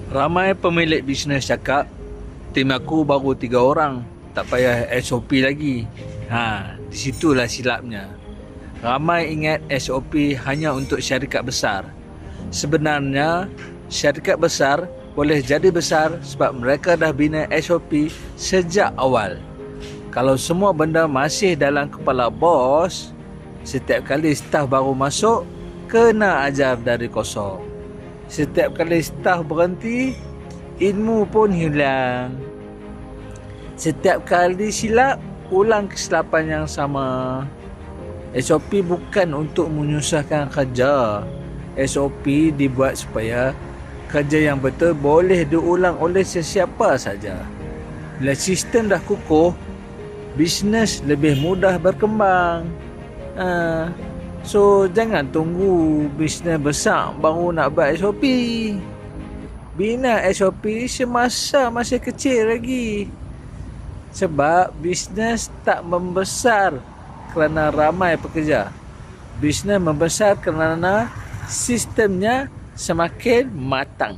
Ramai pemilik bisnes cakap, tim aku baru 3 orang, tak payah SOP lagi. Di situlah silapnya. Ramai ingat SOP hanya untuk syarikat besar. Sebenarnya, syarikat besar boleh jadi besar sebab mereka dah bina SOP sejak awal. Kalau semua benda masih dalam kepala bos, setiap kali staf baru masuk, kena ajar dari kosong. Setiap kali staf berhenti, ilmu pun hilang. Setiap kali silap, ulang kesilapan yang sama. SOP bukan untuk menyusahkan kerja. SOP dibuat supaya kerja yang betul boleh diulang oleh sesiapa saja. Bila sistem dah kukuh, bisnes lebih mudah berkembang. So, jangan tunggu bisnes besar baru nak buat SOP. Bina SOP semasa masih kecil lagi. Sebab bisnes tak membesar kerana ramai pekerja. Bisnes membesar kerana sistemnya semakin matang.